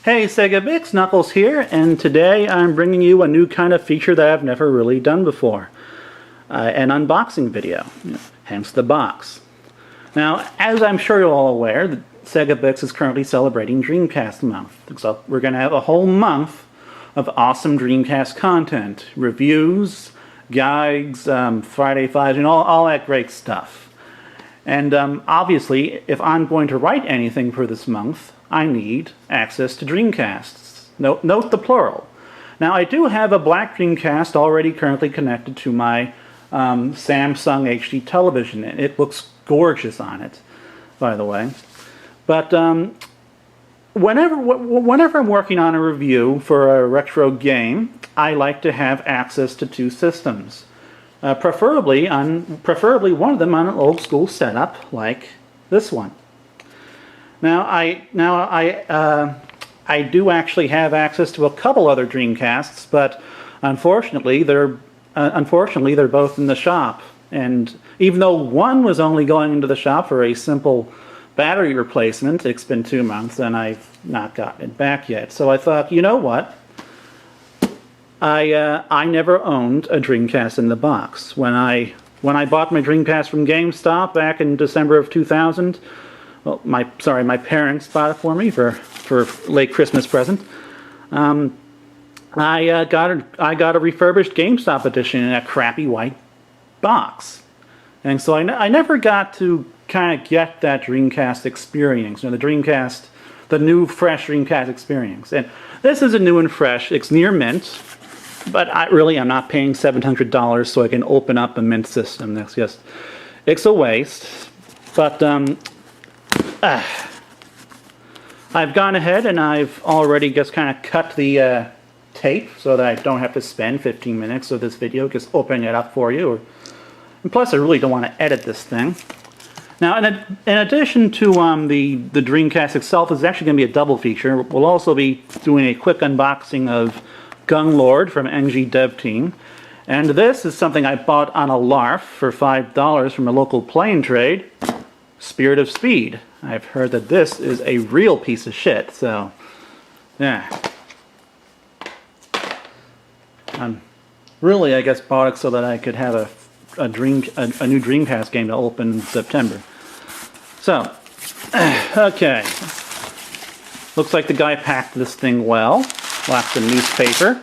Hey Sega Bix, Knuckles here, and today I'm bringing you a new kind of feature that I've never really done before. An unboxing video, hence the box. Now, as I'm sure you're all aware, the Sega Bix is currently celebrating Dreamcast month. So we're going to have a whole month of awesome Dreamcast content. Reviews, guides, Friday Fives, and all that great stuff. And obviously, if I'm going to write anything for this month, I need access to Dreamcasts. Note the plural. Now, I do have a black Dreamcast already currently connected to my Samsung HD television. It looks gorgeous on it, by the way. But whenever I'm working on a review for a retro game, I like to have access to two systems. Preferably one of them on an old school setup like this one. Now I do actually have access to a couple other Dreamcasts, but unfortunately they're both in the shop. And even though one was only going into the shop for a simple battery replacement, it's been 2 months and I've not gotten it back yet. So I thought, you know what? I never owned a Dreamcast in the box. When I bought my Dreamcast from GameStop back in December of 2000. Well, my parents bought it for me for late Christmas present. I got a refurbished GameStop edition in a crappy white box, and so I never got to kind of get that Dreamcast experience. The Dreamcast, the new fresh Dreamcast experience. And this is a new and fresh. It's near mint, but I'm not paying $700 so I can open up a mint system. It's a waste. But I've gone ahead and I've already just kind of cut the tape so that I don't have to spend 15 minutes of this video just opening it up for you. And plus, I really don't want to edit this thing. Now, in addition to the Dreamcast itself, there's actually going to be a double feature. We'll also be doing a quick unboxing of Gung Lord from NG Dev Team. And this is something I bought on a LARF for $5 from a local plane trade. Spirit of Speed. I've heard that this is a real piece of shit, so yeah. Really, I guess, bought it so that I could have a new Dreamcast game to open in September. So, okay. Looks like the guy packed this thing well. Lots of newspaper.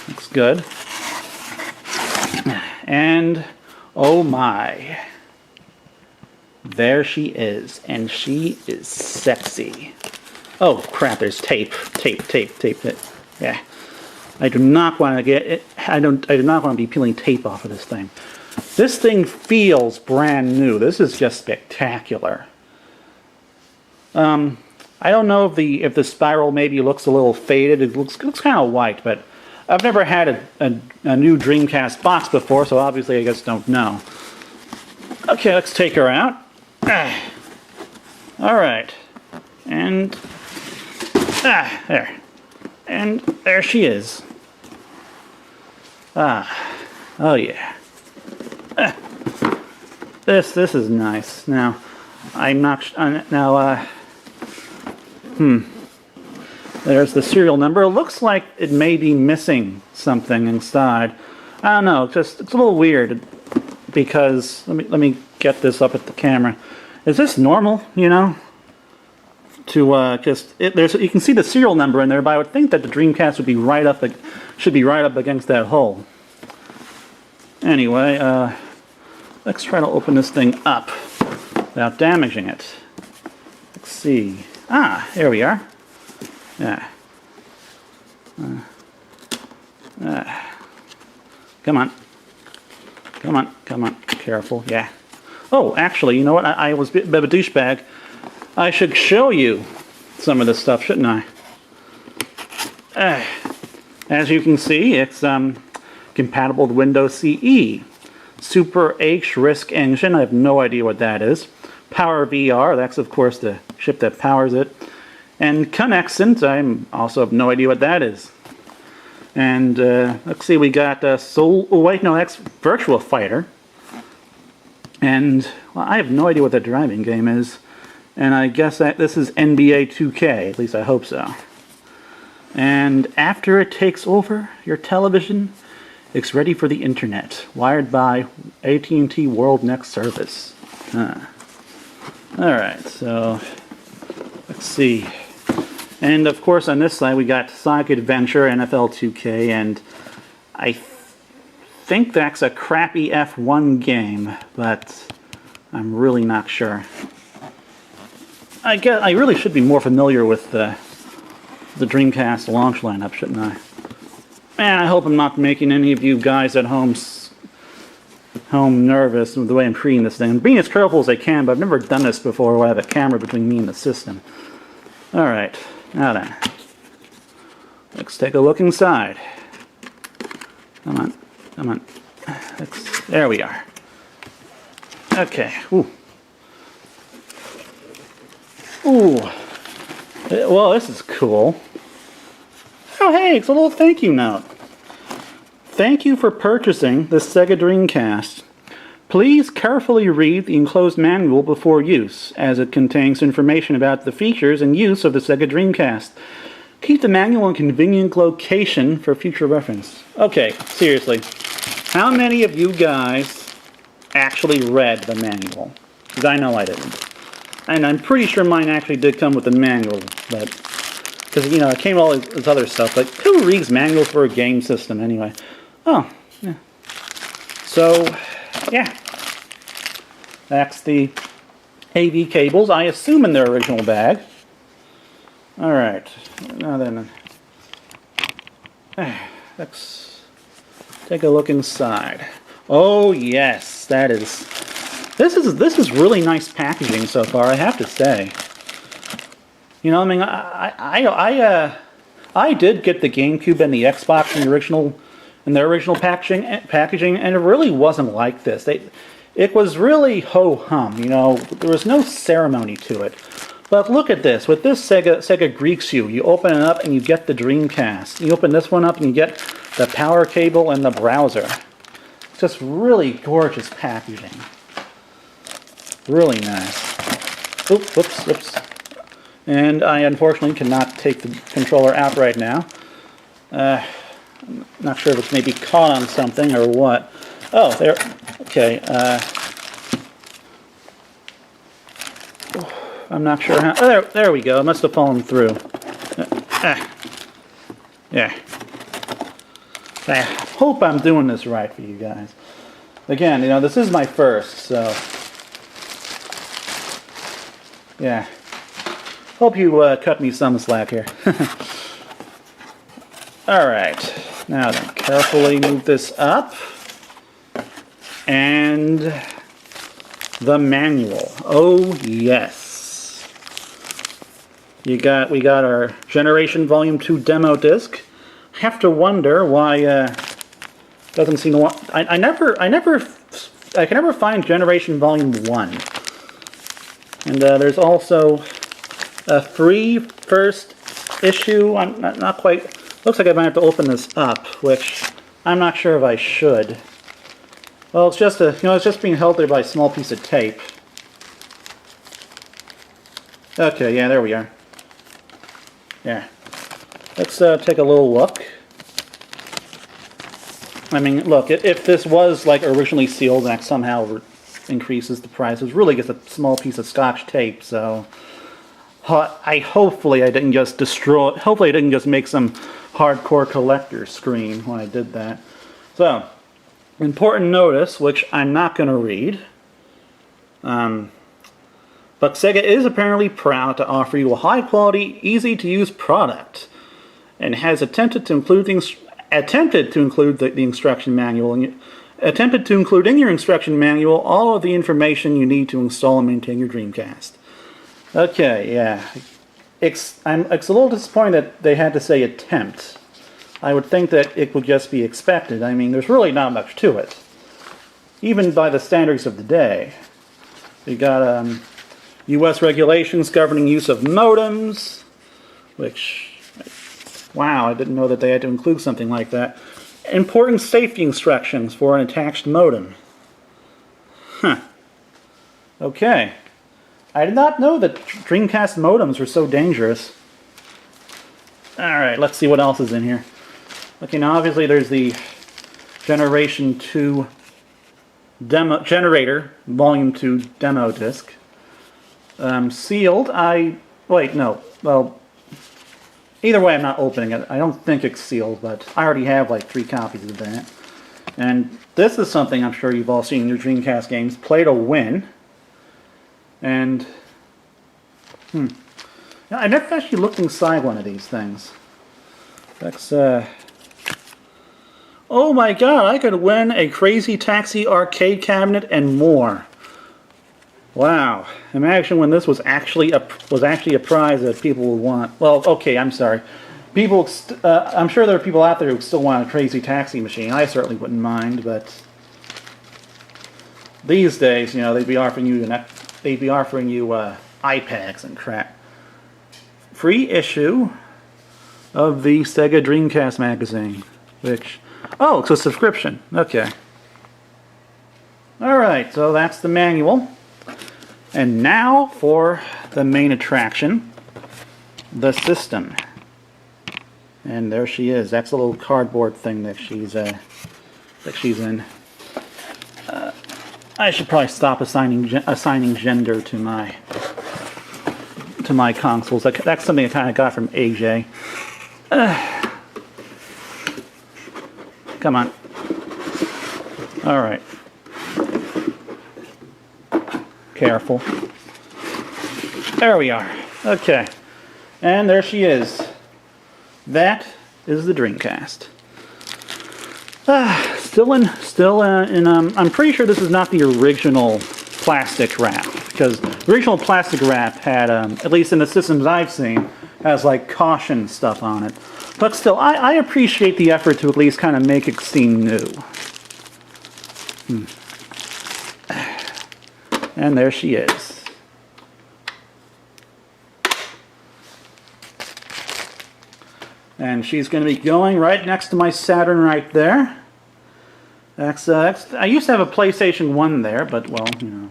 Looks good. And, oh my. There she is, and she is sexy. Oh crap! There's tape. Yeah, I do not want to get it. I do not want to be peeling tape off of this thing. This thing feels brand new. This is just spectacular. I don't know if the spiral maybe looks a little faded. It looks kind of white, but I've never had a new Dreamcast box before, so obviously I just don't know. Okay, let's take her out. Alright, and there, and there she is. Oh yeah. This is nice. Now, I'm not there's the serial number. It looks like it may be missing something inside. I don't know, it's a little weird because let me get this up at the camera. Is this normal, to you can see the serial number in there, but I would think that the Dreamcast would be should be right up against that hole. Anyway, let's try to open this thing up without damaging it. Let's see. Here we are. Yeah. Come on. Careful. Yeah. Oh, actually, you know what? I was a bit of a douchebag. I should show you some of this stuff, shouldn't I? As you can see, it's compatible with Windows CE. Super H RISC engine. I have no idea what that is. Power VR. That's, of course, the chip that powers it. And Connexent. I also have no idea what that is. And let's see, we got that's Virtua Fighter. And well, I have no idea what the driving game is. And I guess that this is NBA 2K, at least I hope so. And after it takes over your television, it's ready for the internet, wired by AT&T World Next Service. Alright, so let's see. And of course on this side we got Sonic Adventure, NFL 2K, and I think that's a crappy F1 game, but I'm really not sure. I guess I really should be more familiar with the Dreamcast launch lineup, shouldn't I? Man, I hope I'm not making any of you guys at home nervous with the way I'm treating this thing. I'm being as careful as I can, but I've never done this before where I have a camera between me and the system. Alright, now then. Let's take a look inside. Come on, come on. There we are. Okay, ooh. Ooh. Well, this is cool. Oh, hey, it's a little thank you note. Thank you for purchasing the Sega Dreamcast. Please carefully read the enclosed manual before use, as it contains information about the features and use of the Sega Dreamcast. Keep the manual in a convenient location for future reference. Okay, seriously. How many of you guys actually read the manual? Because I know I didn't. And I'm pretty sure mine actually did come with the manual, but... because, you know, it came with all this other stuff, but who reads manuals for a game system anyway? Oh, yeah. So, yeah. That's the AV cables, I assume in their original bag. Alright, now then, let's take a look inside. Oh yes, that is... This is really nice packaging so far, I have to say. You know, I mean, I did get the GameCube and the Xbox in their original packaging, and it really wasn't like this. It was really ho-hum, you know. There was no ceremony to it. But look at this. With this, Sega greets you. You open it up and you get the Dreamcast. You open this one up and you get the power cable and the browser. Just really gorgeous packaging. Really nice. Oops, whoops, whoops. And I unfortunately cannot take the controller out right now. I'm not sure if it's maybe caught on something or what. Oh, there. Okay. I'm not sure how. Oh, there we go. It must have fallen through. Yeah. I hope I'm doing this right for you guys. Again, you know, this is my first, so yeah. Hope you cut me some slack here. Alright, now then, carefully move this up. And the manual. Oh, yes. We got our Generation Volume 2 demo disc. Have to wonder why doesn't seem to want... I can never find Generation Volume 1. And there's also a free first issue. I'm not quite... Looks like I might have to open this up, which I'm not sure if I should. Well, it's just it's just being held there by a small piece of tape. Okay, yeah, there we are. Yeah. Let's take a little look. I mean, look, if this was like originally sealed and that somehow increases the price, it's really just a small piece of Scotch tape, so hopefully I didn't just destroy, hopefully I didn't just make some hardcore collector scream when I did that. So, important notice, which I'm not going to read. But Sega is apparently proud to offer you a high-quality, easy-to-use product, and has attempted to include the instruction manual, and attempted to include in your instruction manual all of the information you need to install and maintain your Dreamcast. Okay, yeah. I'm a little disappointed that they had to say attempt. I would think that it would just be expected. I mean, there's really not much to it, even by the standards of the day. You got U.S. regulations governing use of modems, which, wow, I didn't know that they had to include something like that. Important safety instructions for an attached modem. Huh. Okay. I did not know that Dreamcast modems were so dangerous. Alright, let's see what else is in here. Okay, now obviously there's the Generation 2 demo generator, Volume 2 demo disc. Sealed. Wait, no. Well, either way, I'm not opening it. I don't think it's sealed, but I already have like 3 copies of that. And this is something I'm sure you've all seen in your Dreamcast games. Play to win. And I never actually looked inside one of these things. That's oh my god, I could win a Crazy Taxi arcade cabinet and more. Wow. Imagine when this was actually a prize that people would want. Well, okay, I'm sorry. People, I'm sure there are people out there who still want a Crazy Taxi machine. I certainly wouldn't mind, but these days, you know, they'd be offering you iPads and crap. Free issue of the Sega Dreamcast magazine, which, oh, it's a subscription. Okay. Alright, so that's the manual. And now for the main attraction, the system. And there she is. That's a little cardboard thing that she's in. I should probably stop assigning gender to my consoles. That's something I kind of got from AJ. Come on. All right. Careful. There we are. Okay. And there she is. That is the Dreamcast. I'm pretty sure this is not the original plastic wrap, because the original plastic wrap had, at least in the systems I've seen, has like caution stuff on it. But still, I appreciate the effort to at least kind of make it seem new. And there she is. And she's going to be going right next to my Saturn right there. I used to have a PlayStation 1 there, but, well, you know,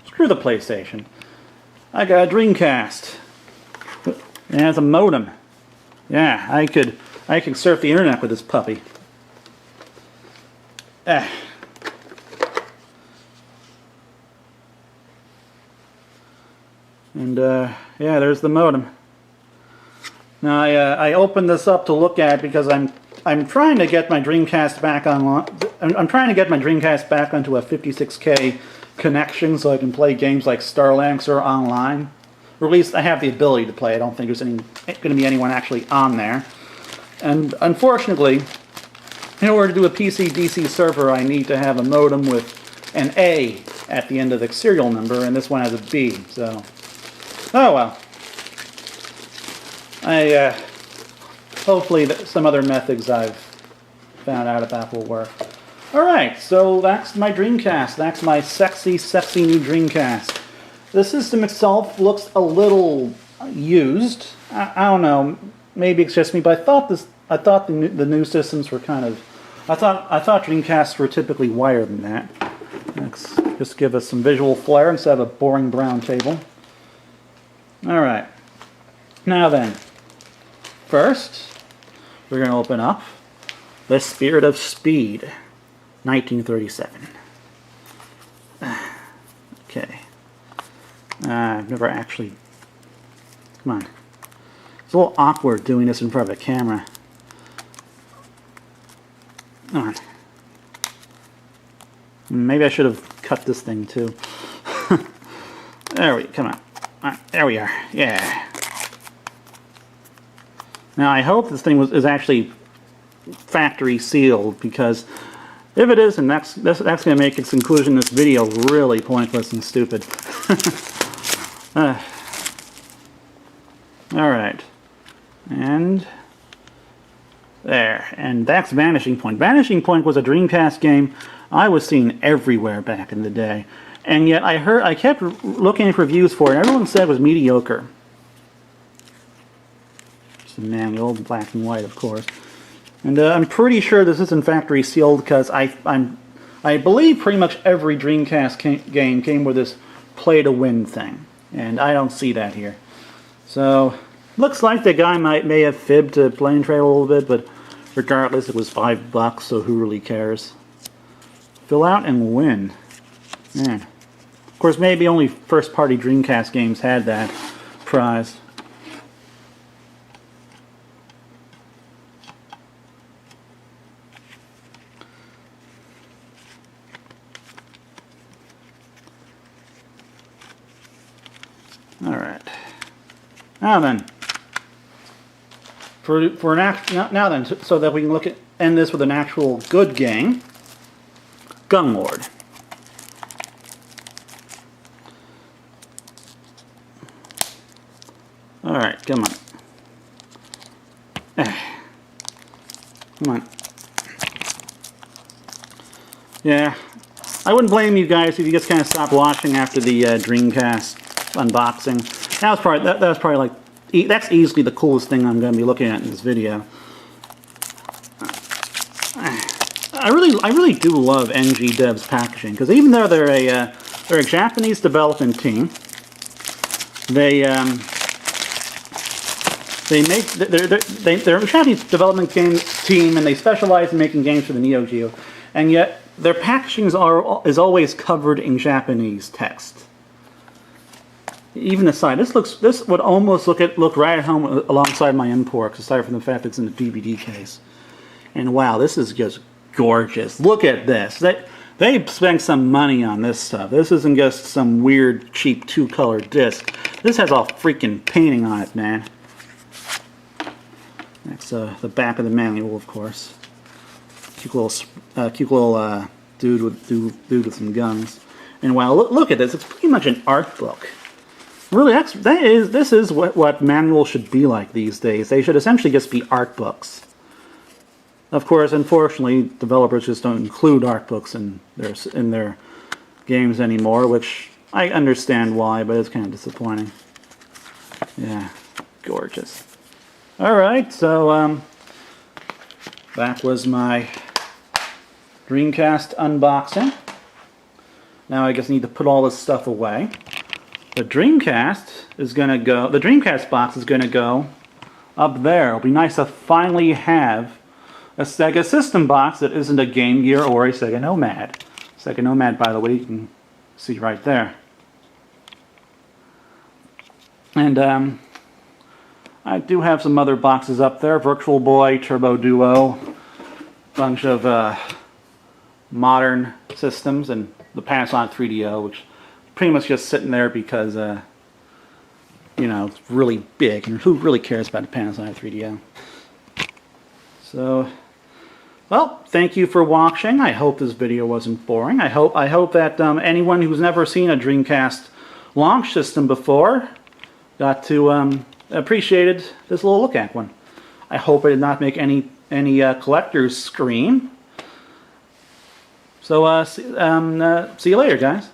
screw the PlayStation. I got a Dreamcast. It has a modem. Yeah, I could surf the internet with this puppy. And yeah, there's the modem. Now I opened this up to look at because I'm trying to get my Dreamcast back online. I'm trying to get my Dreamcast back onto a 56K connection so I can play games like Starlancer online. Or at least I have the ability to play. I don't think there's going to be anyone actually on there. And unfortunately, in order to do a PC-DC server, I need to have a modem with an A at the end of the serial number, and this one has a B. So, oh well. Hopefully some other methods I've found out about will work. Alright, so that's my Dreamcast. That's my sexy, sexy new Dreamcast. The system itself looks a little used. I don't know, maybe it's just me, but I thought the new systems were kind of... I thought Dreamcasts were typically wider than that. Let's just give us some visual flair instead of a boring brown table. Alright. Now then, first, we're going to open up The Spirit of Speed, 1937. Okay. I've never actually... Come on. It's a little awkward doing this in front of a camera. Come on. Maybe I should have cut this thing too. Come on. There we are. Yeah. Now I hope this thing is actually factory sealed, because if it isn't, that's going to make its inclusion in this video really pointless and stupid. Alright. And there. And that's Vanishing Point. Vanishing Point was a Dreamcast game I was seeing everywhere back in the day. And yet I kept looking at reviews for it, and everyone said it was mediocre. It's a manual, black and white, of course. And I'm pretty sure this isn't factory sealed, because I believe pretty much every Dreamcast game came with this play to win thing. And I don't see that here. So, looks like the guy may have fibbed to Plane Trail a little bit, but regardless, it was $5, so who really cares? Fill out and win. Man. Of course, maybe only first-party Dreamcast games had that prize. Alright. Now then, now then, so that we can end this with an actual good game, Gunlord. Alright, come on. Come on. Yeah, I wouldn't blame you guys if you just kind of stopped watching after the Dreamcast unboxing. That was probably like, that's easily the coolest thing I'm going to be looking at in this video. I really do love NG Dev's packaging, because even though they're a Japanese development team, they're a Japanese development team, and they specialize in making games for the Neo Geo, and yet their packaging is always covered in Japanese text. Even the side, this would almost look right at home alongside my import, aside from the fact that it's in a DVD case. And wow, this is just gorgeous. Look at this. They spent some money on this stuff. This isn't just some weird, cheap two-color disc. This has a freaking painting on it, man. That's the back of the manual, of course. Cute little dude with some guns. And wow, look at this. It's pretty much an art book. Really, this is what manuals should be like these days. They should essentially just be art books. Of course, unfortunately, developers just don't include art books in their games anymore, which I understand why, but it's kind of disappointing. Yeah, gorgeous. Alright, so that was my Dreamcast unboxing. Now I just need to put all this stuff away. The Dreamcast box is gonna go up there. It'll be nice to finally have a Sega System box that isn't a Game Gear or a Sega Nomad. Sega Nomad, by the way, you can see right there. And I do have some other boxes up there. Virtual Boy, Turbo Duo, bunch of modern systems, and the Panasonic 3DO, which pretty much just sitting there because, you know, it's really big, and who really cares about the Panasonic 3DO? So, well, thank you for watching. I hope this video wasn't boring. I hope that anyone who's never seen a Dreamcast launch system before got to appreciate this little look at one. I hope it did not make any collectors scream. So, see you later, guys.